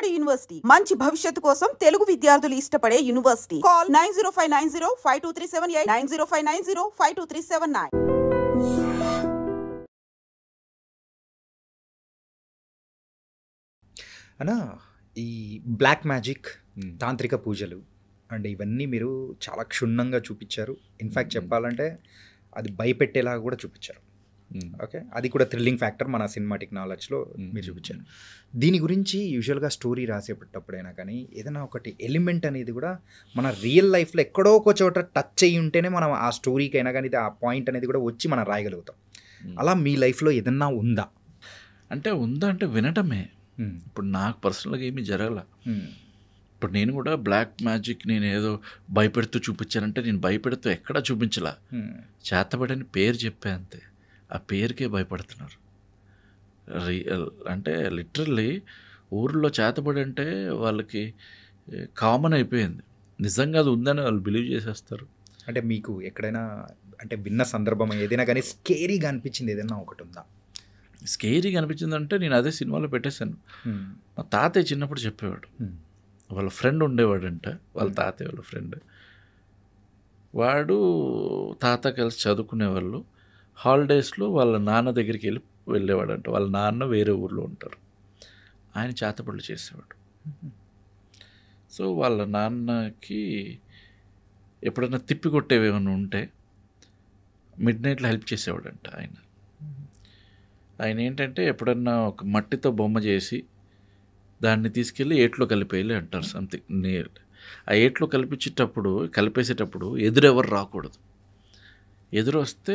ఉమ్మడి యూనివర్సిటీ మంచి భవిష్యత్తు కోసం తెలుగు విద్యార్థులు ఇష్టపడే యూనివర్సిటీ. కాల్ 9059052378 9059052379. అన్నా ఈ బ్లాక్ మ్యాజిక్, తాంత్రిక పూజలు అండ్ ఇవన్నీ మీరు చాలా క్షుణ్ణంగా చూపించారు. ఇన్ఫ్యాక్ట్ చెప్పాలంటే అది భయపెట్టేలాగా కూడా చూపించారు. ఓకే, అది కూడా థ్రిల్లింగ్ ఫ్యాక్టర్ మన సినిమాటిక్ నాలెడ్జ్లో మీరు చూపించారు. దీని గురించి యూజువల్గా స్టోరీ రాసేటప్పుడైనా కానీ ఏదైనా ఒకటి ఎలిమెంట్ అనేది కూడా మన రియల్ లైఫ్లో ఎక్కడో ఒక చోట టచ్ అయ్యి ఉంటేనే మనం ఆ స్టోరీకైనా కానీ ఆ పాయింట్ అనేది కూడా వచ్చి మనం రాయగలుగుతాం. అలా మీ లైఫ్లో ఏదన్నా ఉందా? అంటే ఉందా అంటే వినటమే. ఇప్పుడు నాకు పర్సనల్గా ఏమీ జరగల. ఇప్పుడు నేను కూడా బ్లాక్ మ్యాజిక్ నేను ఏదో భయపెడుతూ చూపించానంటే నేను భయపెడుతూ ఎక్కడా చూపించలా. చేతబడని పేరు చెప్పే అంతే. ఆ పేరుకే భయపడుతున్నారు. అంటే లిటరల్లీ ఊర్లో చేతబడి అంటే వాళ్ళకి కామన్ అయిపోయింది. నిజంగా అది ఉందని వాళ్ళు బిలీవ్ చేసేస్తారు. అంటే మీకు ఎక్కడైనా అంటే విన్న సందర్భం ఏదైనా కానీ స్కేరీగా అనిపించింది ఏదైనా ఒకటి ఉందా? స్కేరీగా అనిపించిందంటే నేను అదే సినిమాలో పెట్టేశాను. మా తాతయ్య చిన్నప్పుడు చెప్పేవాడు. వాళ్ళ ఫ్రెండ్ ఉండేవాడంట, వాళ్ళ తాతయ్య వాళ్ళ ఫ్రెండ్. వాడు తాత కలిసి చదువుకునేవాళ్ళు. హాలిడేస్లో వాళ్ళ నాన్న దగ్గరికి వెళ్ళేవాడంట. వాళ్ళ నాన్న వేరే ఊర్లో ఉంటారు. ఆయన చేతబడులు చేసేవాడు. సో వాళ్ళ నాన్నకి ఎప్పుడైనా తిప్పి కొట్టేవి ఏమైనా ఉంటే మిడ్ నైట్లో హెల్ప్ చేసేవాడంట ఆయన. ఆయన ఏంటంటే ఎప్పుడన్నా ఒక మట్టితో బొమ్మ చేసి దాన్ని తీసుకెళ్ళి ఏట్లో కలిపేయాలి అంటారు, సంథింగ్ నియర్. ఆ ఏట్లో కలిపేసేటప్పుడు ఎదురెవరు రాకూడదు. ఎదురు వస్తే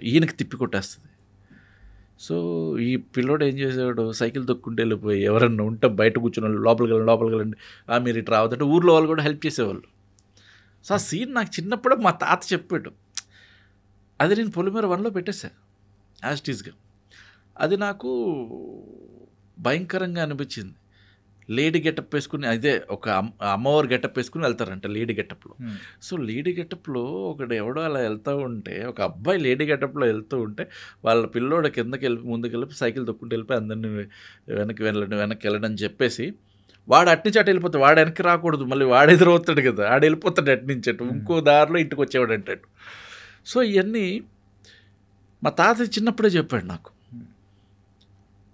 ఈయనకి తిప్పి కొట్టేస్తుంది. సో ఈ పిల్లోడు ఏం చేసేవాడు, సైకిల్ తొక్కుంటూ వెళ్ళిపోయి ఎవరన్నా ఉంటే బయట కూర్చున్న లోపలికి వెళ్ళండి మీరు ఇటు రావద్దంటే ఊర్లో వాళ్ళు కూడా హెల్ప్ చేసేవాళ్ళు. సో ఆ సీన్ నాకు చిన్నప్పుడే మా తాత చెప్పాడు. అది నేను పొలిమేర 1లో పెట్టేశాను యాజ్టీస్గా. అది నాకు భయంకరంగా అనిపించింది. లేడీ గెటప్ వేసుకుని, అదే ఒక అమ్మవారు గెటప్ వేసుకుని వెళ్తారంట లేడీ గెటప్లో. సో లేడీ గెటప్లో ఒకడు ఎవడో అలా వెళ్తూ ఉంటే, ఒక అబ్బాయి లేడీ గెటప్లో వెళ్తూ ఉంటే వాళ్ళ పిల్లోడు కిందకి వెళ్ళి ముందుకు వెళ్ళి సైకిల్ తొక్కుంటూ వెళ్ళిపోయి అందరినీ వెనక్కి వెళ్ళడం అని చెప్పేసి వాడు అట్నుంచి అటు వెళ్ళిపోతాడు. వాడు వెనక్కి రాకూడదు, మళ్ళీ వాడు ఎదురవుతాడు కదా, ఆడు వెళ్ళిపోతాడు అట్నుంచి అటు, ఇంకో దారిలో ఇంటికి వచ్చేవాడు అంటాడు. సో ఇవన్నీ మా తాత చిన్నప్పుడే చెప్పాడు నాకు.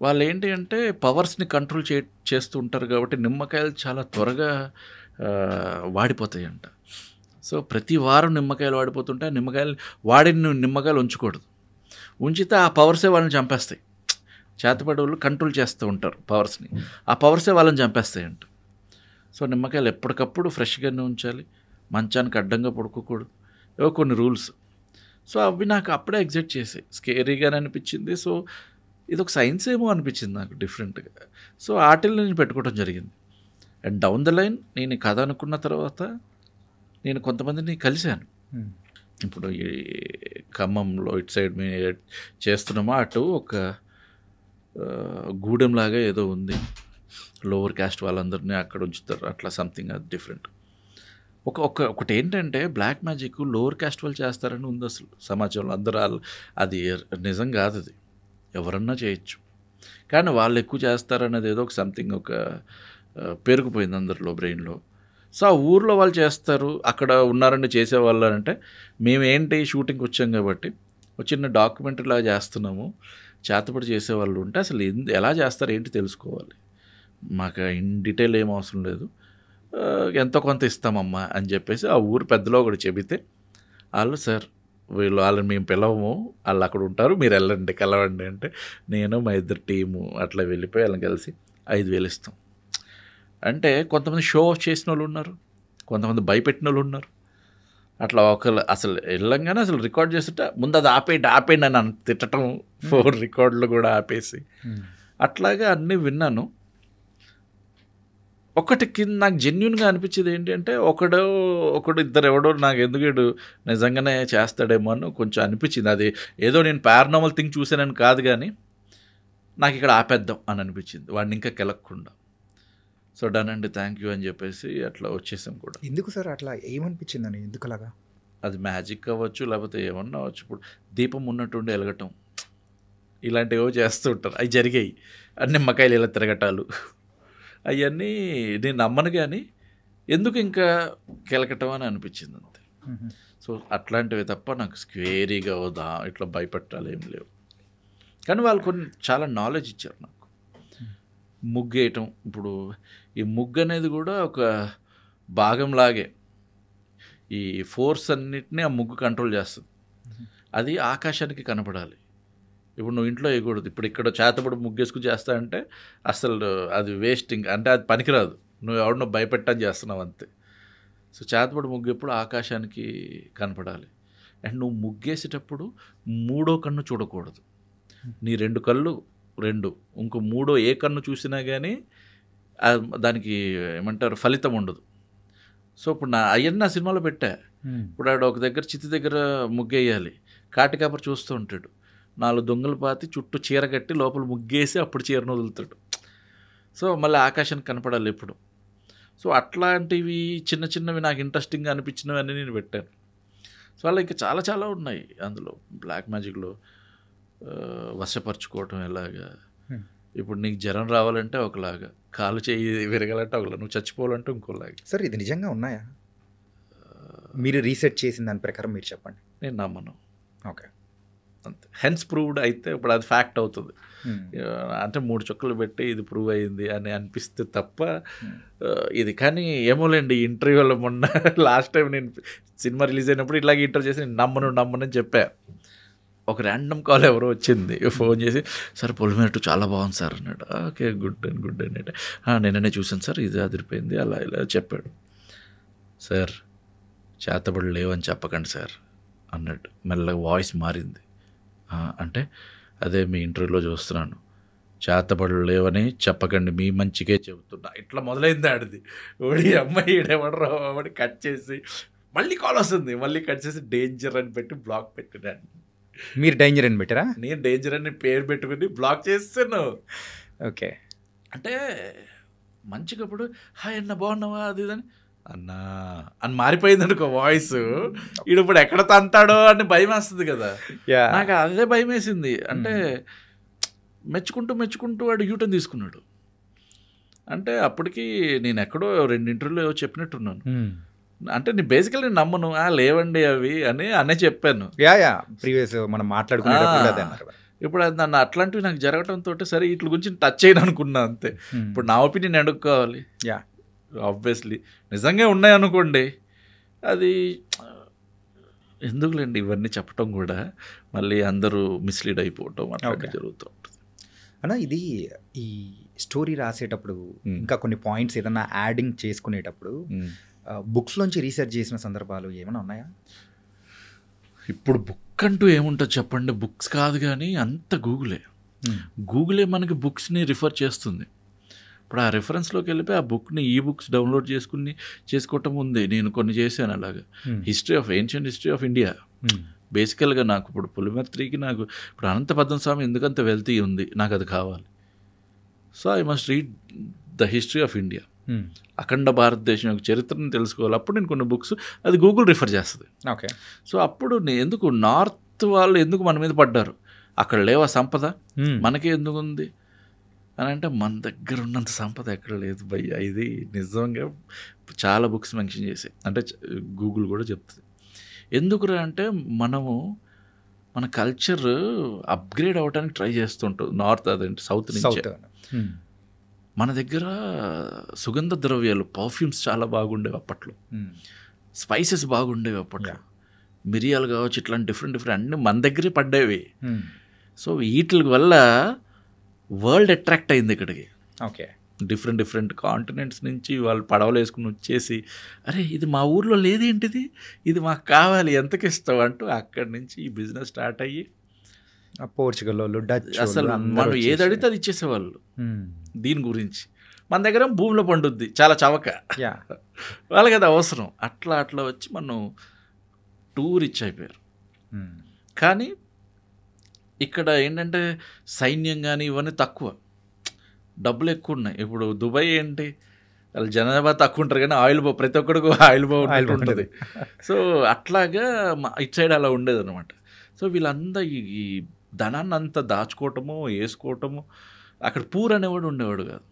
వాళ్ళు ఏంటి అంటే పవర్స్ని కంట్రోల్ చేస్తూ ఉంటారు కాబట్టి నిమ్మకాయలు చాలా త్వరగా వాడిపోతాయంట. సో ప్రతి వారం నిమ్మకాయలు వాడిపోతుంటే ఆ వాడిన నిమ్మకాయలు ఉంచకూడదు. ఉంచితే ఆ పవర్సే వాళ్ళని చంపేస్తాయి. చేతబడి వాళ్ళు కంట్రోల్ చేస్తూ ఉంటారు పవర్స్ని, ఆ పవర్సే వాళ్ళని చంపేస్తాయంట. సో నిమ్మకాయలు ఎప్పటికప్పుడు ఫ్రెష్గానే ఉంచాలి, మంచానికి అడ్డంగా పడుకోకూడదు, ఏవో కొన్ని రూల్స్. సో అవి నాకు అప్పుడే ఎగ్జైట్ చేసాయి, స్కేరీగానే అనిపించింది. సో ఇది ఒక సైన్స్ ఏమో అనిపించింది నాకు డిఫరెంట్గా. సో ఆటల్ని నేను పెట్టుకోవడం జరిగింది. అండ్ డౌన్ ద లైన్ నేను కథ అనుకున్న తర్వాత నేను కొంతమందిని కలిశాను. ఇప్పుడు ఈ ఖమ్మంలో ఇటు సైడ్ మేము చేస్తున్నామో అటు ఒక గూడెంలాగా ఏదో ఉంది, లోవర్ క్యాస్ట్ వాళ్ళందరినీ అక్కడ ఉంచుతారు, అట్లా సంథింగ్ అది డిఫరెంట్. ఒకటి ఏంటంటే బ్లాక్ మ్యాజిక్ లోవర్ క్యాస్ట్ వాళ్ళు చేస్తారని ఉంది అసలు సమాజంలో. అందరూ అది నిజం కాదు, అది ఎవరన్నా చేయొచ్చు, కానీ వాళ్ళు ఎక్కువ చేస్తారనేది ఏదో ఒక సంథింగ్ ఒక పేరుకుపోయింది అందరిలో బ్రెయిన్లో. సో ఆ ఊర్లో వాళ్ళు చేస్తారు, అక్కడ ఉన్నారని చేసేవాళ్ళు అంటే మేమేంటి షూటింగ్కి వచ్చాం కాబట్టి ఒక చిన్న డాక్యుమెంటరీలా చేస్తున్నాము, చేతపడి చేసేవాళ్ళు ఉంటే అసలు ఎలా చేస్తారు ఏంటి తెలుసుకోవాలి, మాకు ఇన్ డీటెయిల్ ఏం అవసరం లేదు, ఎంతో కొంత ఇస్తామమ్మా అని చెప్పేసి ఆ ఊరు పెద్దలో ఒకటి చెబితే వాళ్ళు సార్ వాళ్ళని మేము పిలవము, వాళ్ళు అక్కడ ఉంటారు, మీరు వెళ్ళండి కలవండి అంటే నేను మా ఇద్దరు టీము అట్లా వెళ్ళిపోయి వాళ్ళని కలిసి 5,000 ఇస్తాం. అంటే కొంతమంది షో ఆఫ్ చేసిన వాళ్ళు ఉన్నారు, కొంతమంది భయపెట్టిన వాళ్ళు ఉన్నారు. అట్లా ఒకళ్ళు అసలు వెళ్ళంగానే అసలు రికార్డ్ చేస్తుంటే ముందు అది ఆపేయండి అని తిట్టడం, 4 రికార్డులు కూడా ఆపేసి అట్లాగా అన్నీ విన్నాను. ఒకటి నాకు జెన్యున్గా అనిపించేది ఏంటి అంటే ఒకడు ఇద్దరు ఎవడో నాకు ఎందుకు నిజంగానే చేస్తాడేమో అని కొంచెం అనిపించింది. అది ఏదో నేను పారానార్మల్ థింగ్ చూసానని కాదు, కానీ నాకు ఇక్కడ ఆపేద్దాం అని అనిపించింది వాడిని ఇంకా కెలక్కుండా. సో డన్ అండి, థ్యాంక్ యూ అని చెప్పేసి అట్లా వచ్చేసాం కూడా. ఎందుకు సార్ అట్లా ఏమనిపించిందని? ఎందుకు అలాగా? అది మ్యాజిక్ అవ్వచ్చు, లేకపోతే ఏమన్నా అవ్వచ్చు. ఇప్పుడు దీపం ఉన్నట్టుండి వెలగటం ఇలాంటివో చేస్తూ ఉంటారు, అవి జరిగాయి. నిమ్మకాయలు ఇలా తిరగటాలు అవన్నీ నేను నమ్మను, కానీ ఎందుకు ఇంకా కెలకటం అని అనిపించింది అంతే. సో అట్లాంటివి తప్ప నాకు స్క్వేరీగా వదా ఇట్లా భయపెట్టాలి ఏం లేవు. కానీ వాళ్ళు కొన్ని చాలా నాలెడ్జ్ ఇచ్చారు నాకు. ముగ్గేయటం, ఇప్పుడు ఈ ముగ్గు అనేది కూడా ఒక భాగంలాగే ఈ ఫోర్స్ అన్నిటినీ ఆ ముగ్గు కంట్రోల్ చేస్తుంది. అది ఆకాశానికి కనపడాలి. ఇప్పుడు నువ్వు ఇంట్లో వేయకూడదు. ఇప్పుడు ఇక్కడ చేతబడి ముగ్గేసుకు చేస్తా అంటే అసలు అది వేస్టింగ్, అంటే అది పనికిరాదు. నువ్వు ఎవరినో భయపెట్టని చేస్తున్నావు అంతే. సో చేతబడి ముగ్గు ఎప్పుడు ఆకాశానికి కనపడాలి. అండ్ నువ్వు ముగ్గేసేటప్పుడు మూడో కన్ను చూడకూడదు. నీ 2 కళ్ళు 2, ఇంకో మూడో ఏ కన్ను చూసినా కానీ దానికి ఏమంటారు ఫలితం ఉండదు. సో ఇప్పుడు అవన్నీ నా సినిమాలో పెట్టా. ఇప్పుడు ఆడ ఒక దగ్గర చిత్తి దగ్గర ముగ్గేయాలి, కాటికాపర్ చూస్తూ ఉంటాడు, 4 దొంగలు పాతి చుట్టూ చీర కట్టి లోపల ముగ్గేసి అప్పుడు చీరను వదులుతాడు. సో మళ్ళీ ఆకాశానికి కనపడాలి ఎప్పుడు. సో అట్లాంటివి చిన్న చిన్నవి నాకు ఇంట్రెస్టింగ్గా అనిపించినవి అన్నీ నేను పెట్టాను. సో అలా ఇంకా చాలా చాలా ఉన్నాయి అందులో. బ్లాక్ మ్యాజిక్లో వశపరుచుకోవటం ఎలాగా, ఇప్పుడు నీకు జ్వరం రావాలంటే ఒకలాగా, కాలు చేయి విరగాలంటే ఒకలాగా, నువ్వు చచ్చిపోవాలంటే ఇంకోలాగా. సార్ ఇది నిజంగా ఉన్నాయా? మీరు రీసెర్చ్ చేసిన దాని ప్రకారం మీరు చెప్పండి. నేను నమ్మను. ఓకే, అంతే. హెన్స్ ప్రూవ్డ్ అయితే ఇప్పుడు అది ఫ్యాక్ట్ అవుతుంది. అంటే 3 చుక్కలు పెట్టి ఇది ప్రూవ్ అయ్యింది అని అనిపిస్తే తప్ప ఇది. కానీ ఏమోలేండి, ఇంటర్వ్యూలో మొన్న లాస్ట్ టైం నేను సినిమా రిలీజ్ అయినప్పుడు ఇట్లాగే ఇంటర్వ్యూ చేసి నమ్మనని చెప్పా. ఒక ర్యాండమ్ కాల్ ఎవరో వచ్చింది, ఫోన్ చేసి సార్ పొలిమేర చాలా బాగుంది సార్ అన్నాడు. ఓకే గుడ్ అన్నట్టు. నేననే చూసాను సార్, ఇది అదిరిపోయింది అలా ఇలా చెప్పాడు. సార్ చేతబడి లేవని చెప్పకండి సార్ అన్నట్టు. మెల్లగా వాయిస్ మారింది. అంటే అదే మీ ఇంటర్వ్యూలో చూస్తున్నాను, చేతబడులు లేవని చెప్పకండి, మీ మంచిగా చెబుతున్నా. ఇట్లా మొదలైంది ఆడిది. ఓడి అమ్మాయి ఈడేమడరా వాడి కట్ చేసి మళ్ళీ కాల్ వస్తుంది, మళ్ళీ కట్ చేసి డేంజర్ అని పెట్టి బ్లాక్ పెట్టినాను. మీరు డేంజర్ అని పెట్టారా? నేను డేంజర్ అని పేరు పెట్టుకుని బ్లాక్ చేస్తాను. ఓకే, అంటే మంచిగా ఇప్పుడు హాయ్ అన్న బాగున్నావా అది ఇదని అన్నా అని మారిపోయింది అనుకో వాయిస్. ఇప్పుడు ఎక్కడ తంతాడో అని భయం వేస్తుంది కదా. నాకు అదే భయం వేసింది. అంటే మెచ్చుకుంటూ వాడు యూటర్న్ తీసుకున్నాడు. అంటే అప్పటికి నేను ఎక్కడో 2 ఇంటర్వ్యూలో చెప్పినట్టున్నాను. అంటే నేను బేసికల్ నేను నమ్మను, లేవండి అవి అనే చెప్పాను. ప్రీవియస్ మనం మాట్లాడుకునేటప్పుడు. ఇప్పుడు అది నన్ను అట్లాంటివి నాకు జరగడంతో సరే వీటి గురించి టచ్ చేయను అనుకున్నా అంతే. ఇప్పుడు నా ఒపీనియన్ ఎడుక్కోవాలి. ఆబ్వియస్లీ నిజంగా ఉన్నాయనుకోండి, అది ఎందుకులేండి ఇవన్నీ చెప్పటం కూడా, మళ్ళీ అందరూ మిస్లీడ్ అయిపోవటం అట్లా జరుగుతూ ఉంటుంది. అన్న ఇది ఈ స్టోరీ రాసేటప్పుడు ఇంకా కొన్ని పాయింట్స్ ఏదన్నా యాడింగ్ చేసుకునేటప్పుడు బుక్స్లోంచి రీసెర్చ్ చేసిన సందర్భాలు ఏమైనా ఉన్నాయా? ఇప్పుడు బుక్ అంటూ ఏముంటుంది చెప్పండి, బుక్స్ కాదు కానీ అంత గూగులే మనకి బుక్స్ని రిఫర్ చేస్తుంది. ఇప్పుడు ఆ రెఫరెన్స్లోకి వెళ్ళిపోయి ఆ బుక్ని బుక్స్ డౌన్లోడ్ చేసుకోవటం ఉంది. నేను కొన్ని చేశాను అలాగా. ఏన్షియంట్ హిస్టరీ ఆఫ్ ఇండియా బేసికల్గా నాకు ఇప్పుడు పొలిమేర 3కి నాకు ఇప్పుడు అనంత పద్మస్వామి ఎందుకంత వెల్తీ ఉంది, నాకు అది కావాలి. So I must read the history of India, అఖండ భారతదేశం యొక్క చరిత్రను తెలుసుకోవాలి. అప్పుడు నేను కొన్ని బుక్స్ అది గూగుల్ రిఫర్ చేస్తుంది. ఓకే, సో అప్పుడు ఎందుకు నార్త్ వాళ్ళు ఎందుకు మన మీద పడ్డారు, అక్కడ లేవా సంపద, మనకే ఎందుకు ఉంది అని అంటే మన దగ్గర ఉన్నంత సంపద ఎక్కడ లేదు భయ్య. ఇది నిజంగా చాలా బుక్స్ మెన్షన్ చేసాయి, అంటే గూగుల్ కూడా చెప్తుంది. ఎందుకురా అంటే మన కల్చర్ అప్గ్రేడ్ అవ్వడానికి ట్రై చేస్తుంటుంది నార్త్, అదేంటి సౌత్ నుంచి. మన దగ్గర సుగంధ ద్రవ్యాలు పర్ఫ్యూమ్స్ చాలా బాగుండేవి అప్పట్లో, స్పైసెస్ బాగుండేవి అప్పట్లో, మిరియాలు కావచ్చు, ఇట్లాంటి డిఫరెంట్ అన్నీ మన దగ్గరే పడ్డేవి. సో వీటి వల్ల వరల్డ్ అట్రాక్ట్ అయింది ఇక్కడికి. ఓకే, డిఫరెంట్ కాంటినెంట్స్ నుంచి వాళ్ళు పడవలు వేసుకుని వచ్చేసి అరే ఇది మా ఊర్లో లేదేంటిది, ఇది మాకు కావాలి, ఎంతకి ఇస్తావు అంటూ అక్కడి నుంచి ఈ బిజినెస్ స్టార్ట్ అయ్యి పోర్చుగల్ వాళ్ళు, డచ్, అసలు మనం ఏది అడిగితే అది ఇచ్చేసేవాళ్ళు. దీని గురించి మన దగ్గర భూమిలో పండుద్ది చాలా చవక, వాళ్ళకి అది అవసరం. అట్లా వచ్చి మనం టూర్ రిచ్ అయిపోయారు. కానీ ఇక్కడ ఏంటంటే సైన్యం కానీ ఇవన్నీ తక్కువ, డబ్బులు ఎక్కువ ఉన్నాయి. ఇప్పుడు దుబాయ్ ఏంటి, వాళ్ళు జనాభా తక్కువ ఉంటారు కానీ ప్రతి ఒక్కడికి ఆయిల్ బాగుంటుంది ఉంటుంది. సో అట్లాగా ఇటు సైడ్ అలా ఉండేది అనమాట. సో వీళ్ళంతా ఈ ధనాన్ని అంతా దాచుకోవటము, వేసుకోవటము. అక్కడ పూర్ అనేవాడు ఉండేవాడు కాదు.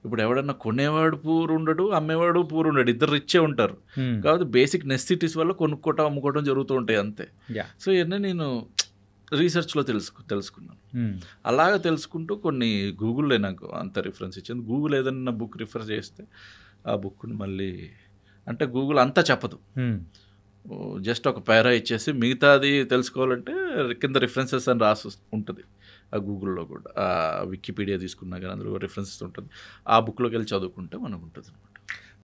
ఇప్పుడు ఎవడన్నా కొనేవాడు పూర్ ఉండడు, అమ్మేవాడు పూర్ ఉండడు, ఇద్దరు రిచ్చే ఉంటారు. కాబట్టి బేసిక్ నెసెసిటీస్ వల్ల కొనుక్కోవటం అమ్ముకోవటం జరుగుతూ ఉంటాయి అంతే. సో ఇవన్నీ నేను రీసెర్చ్లో తెలుసుకున్నాను. అలాగ తెలుసుకుంటూ కొన్ని గూగుల్లో నాకు అంత రిఫరెన్స్ ఇచ్చింది. గూగుల్ ఏదైనా బుక్ రిఫర్ చేస్తే ఆ బుక్ని మళ్ళీ అంటే గూగుల్ అంతా చెప్పదు, జస్ట్ ఒక పేరా ఇచ్చేసి మిగతాది తెలుసుకోవాలంటే కింద రిఫరెన్సెస్ అని రాసి ఉంటుంది ఆ గూగుల్లో కూడా. వికీపీడియా తీసుకున్నా కానీ అందులో రిఫరెన్సెస్ ఉంటుంది. ఆ బుక్లోకి వెళ్ళి చదువుకుంటే మనకు ఉంటుంది.